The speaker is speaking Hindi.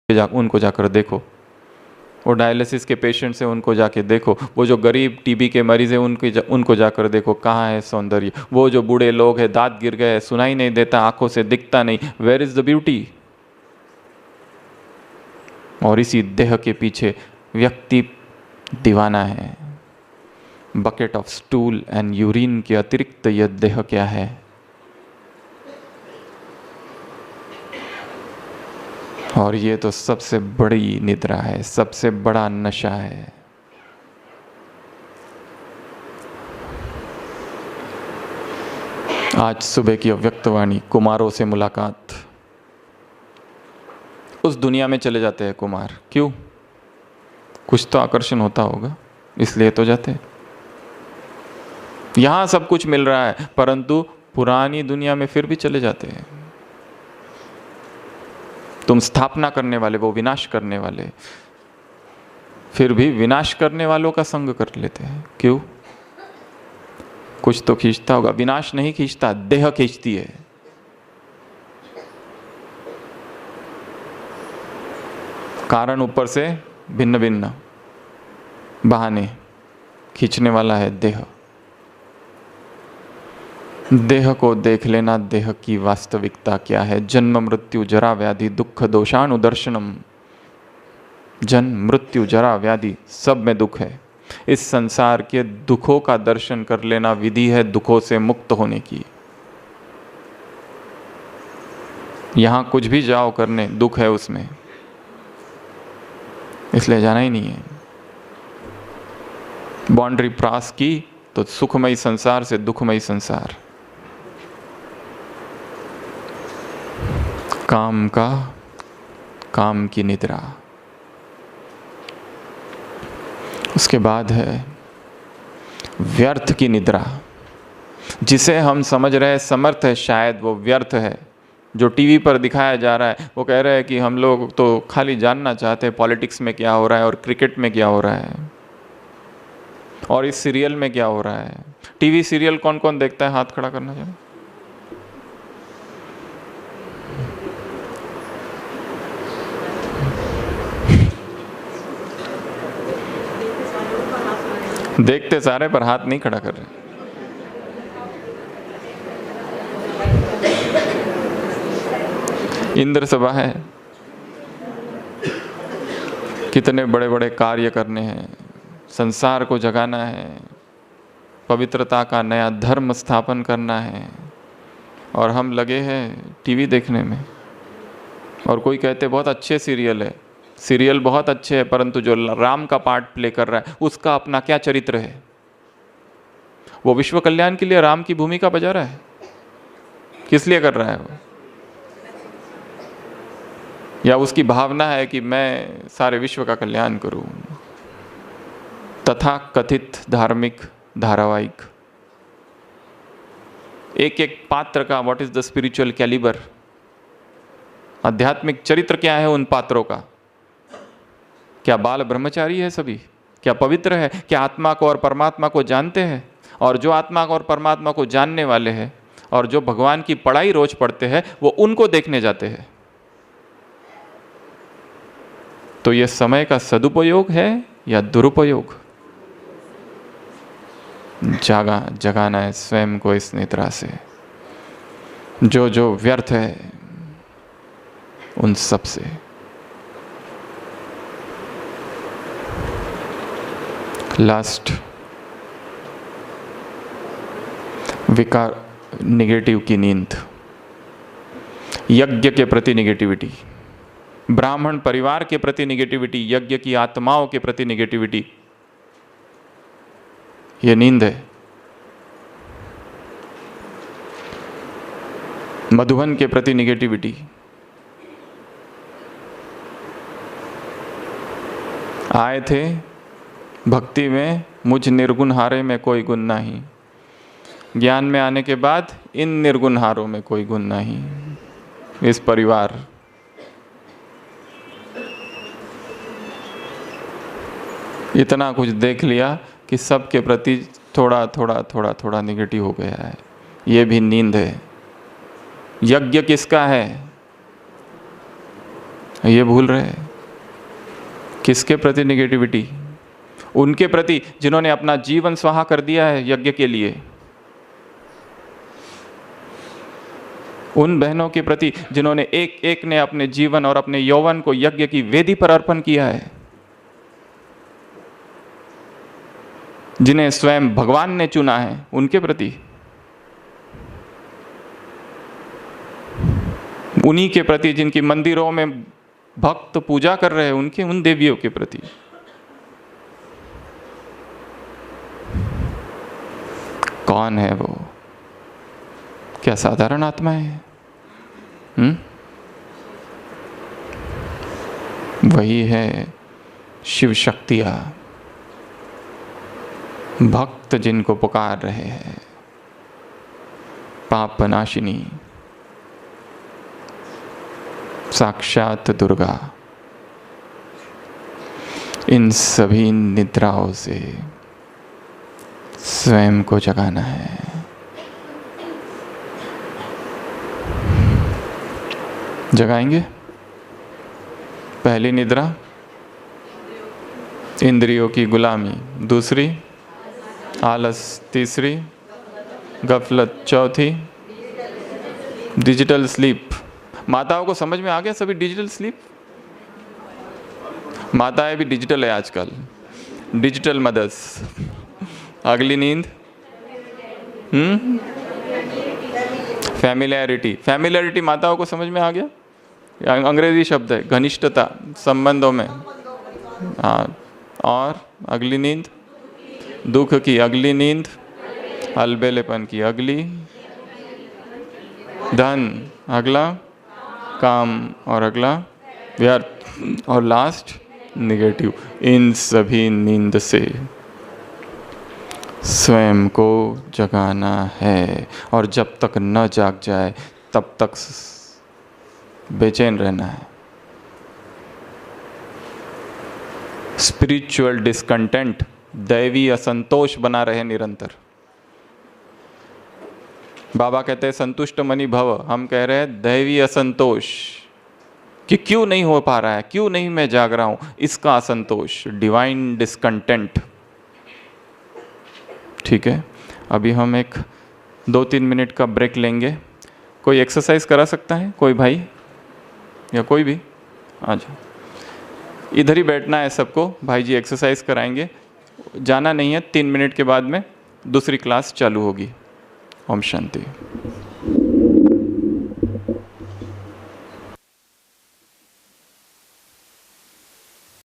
उनको जाकर देखो। वो डायलिसिस के पेशेंट्स हैं, उनको जाके देखो। वो जो गरीब टीबी के मरीज हैं, उनको जाकर देखो, कहाँ है सौंदर्य। वो जो बूढ़े लोग हैं, दांत गिर गए, सुनाई नहीं देता, आंखों से दिखता नहीं, वेयर इज द ब्यूटी। और इसी देह के पीछे व्यक्ति दीवाना है। Bucket of stool and urine के अतिरिक्त यह देह क्या है? और ये तो सबसे बड़ी निद्रा है, सबसे बड़ा नशा है। आज सुबह की अव्यक्तवाणी, कुमारों से मुलाकात। उस दुनिया में चले जाते हैं कुमार। क्यों? कुछ तो आकर्षण होता होगा, इसलिए तो जाते। यहां सब कुछ मिल रहा है, परंतु पुरानी दुनिया में फिर भी चले जाते हैं। तुम स्थापना करने वाले, वो विनाश करने वाले, फिर भी विनाश करने वालों का संग कर लेते हैं। क्यों? कुछ तो खींचता होगा। विनाश नहीं खींचता, देह खींचती है। कारण ऊपर से भिन्न भिन्न बहाने, खींचने वाला है देह। देह को देख लेना, देह की वास्तविकता क्या है। जन्म मृत्यु जरा व्याधि दुख दोषानुदर्शनम। जन्म मृत्यु जरा व्याधि, सब में दुख है। इस संसार के दुखों का दर्शन कर लेना विधि है दुखों से मुक्त होने की। यहां कुछ भी जाओ करने, दुख है उसमें, इसलिए जाना ही नहीं है। बाउंड्री क्रॉस की तो सुखमयी संसार से दुखमयी संसार। काम की निद्रा। उसके बाद है व्यर्थ की निद्रा। जिसे हम समझ रहे हैं समर्थ है, शायद वो व्यर्थ है। जो टीवी पर दिखाया जा रहा है, वो कह रहे हैं कि हम लोग तो खाली जानना चाहते हैं पॉलिटिक्स में क्या हो रहा है और क्रिकेट में क्या हो रहा है और इस सीरियल में क्या हो रहा है। टीवी सीरियल कौन कौन देखता है? हाथ खड़ा करना चाहिए। देखते सारे, पर हाथ नहीं खड़ा कर रहे। इंद्र सभा है, कितने बड़े बड़े कार्य करने हैं, संसार को जगाना है, पवित्रता का नया धर्म स्थापन करना है, और हम लगे हैं टीवी देखने में। और कोई कहते बहुत अच्छे सीरियल है, सीरियल बहुत अच्छे है, परंतु जो राम का पार्ट प्ले कर रहा है उसका अपना क्या चरित्र है? वो विश्व कल्याण के लिए राम की भूमिका बजा रहा है, किस लिए कर रहा है वो? या उसकी भावना है कि मैं सारे विश्व का कल्याण करूं? तथा कथित धार्मिक धारावाहिक, एक एक पात्र का what is the spiritual calibre, आध्यात्मिक चरित्र क्या है उन पात्रों का? क्या बाल ब्रह्मचारी है सभी? क्या पवित्र है? क्या आत्मा को और परमात्मा को जानते हैं? और जो आत्मा को और परमात्मा को जानने वाले हैं और जो भगवान की पढ़ाई रोज पढ़ते हैं, वो उनको देखने जाते हैं। तो यह समय का सदुपयोग है या दुरुपयोग? जगाना है स्वयं को इस निद्रा से। जो व्यर्थ है उन सब से। लास्ट, विकार, निगेटिव की नींद, यज्ञ के प्रति निगेटिविटी, ब्राह्मण परिवार के प्रति निगेटिविटी, यज्ञ की आत्माओं के प्रति निगेटिविटी, ये नींद है। मधुबन के प्रति निगेटिविटी, आए थे भक्ति में मुझ निर्गुण हारे में कोई गुण नहीं, ज्ञान में आने के बाद इन निर्गुण हारों में कोई गुण नहीं। इस परिवार, इतना कुछ देख लिया कि सबके प्रति थोड़ा थोड़ा थोड़ा थोड़ा निगेटिव हो गया है। ये भी नींद है। यज्ञ किसका है? ये भूल रहे हैं। किसके प्रति निगेटिविटी? उनके प्रति जिन्होंने अपना जीवन स्वाहा कर दिया है यज्ञ के लिए, उन बहनों के प्रति जिन्होंने एक एक ने अपने जीवन और अपने यौवन को यज्ञ की वेदी पर अर्पण किया है, जिन्हें स्वयं भगवान ने चुना है, उनके प्रति, उन्हीं के प्रति जिनकी मंदिरों में भक्त पूजा कर रहे हैं, उनके उन देवियों के प्रति। कौन है वो? क्या साधारण आत्मा है? वही है शिव शक्तियां, भक्त जिनको पुकार रहे हैं, पाप नाशिनी, साक्षात दुर्गा। इन सभी निद्राओं से स्वयं को जगाना है। जगाएंगे? पहली निद्रा इंद्रियों की गुलामी, दूसरी आलस, तीसरी गफलत, चौथी डिजिटल स्लीप। माताओं को समझ में आ गया सभी डिजिटल स्लीप? माताएं भी डिजिटल है आजकल, डिजिटल मदर्स। अगली नींद फैमिलियरिटी। फैमिलियरिटी माताओं को समझ में आ गया? अंग्रेजी शब्द है, घनिष्ठता संबंधों में। हाँ, और अगली नींद दुख की, अगली नींद अलबेलेपन की, अगली धन, अगला काम, और अगला व्यर्थ, और लास्ट निगेटिव। इन सभी नींद से स्वयं को जगाना है, और जब तक न जाग जाए तब तक बेचैन रहना है। स्पिरिचुअल डिस्कंटेंट, दैवी असंतोष बना रहे निरंतर। बाबा कहते हैं संतुष्ट मनि भव, हम कह रहे हैं दैवी असंतोष, कि क्यों नहीं हो पा रहा है, क्यों नहीं मैं जाग रहा हूं, इसका असंतोष, डिवाइन डिस्कंटेंट। ठीक है, अभी हम एक 2-3 मिनट का ब्रेक लेंगे। कोई एक्सरसाइज करा सकता है? कोई भाई या कोई भी आ जाओ। इधर ही बैठना है सबको, भाई जी एक्सरसाइज कराएंगे, जाना नहीं है। 3 मिनट के बाद में दूसरी क्लास चालू होगी। ओम शांति।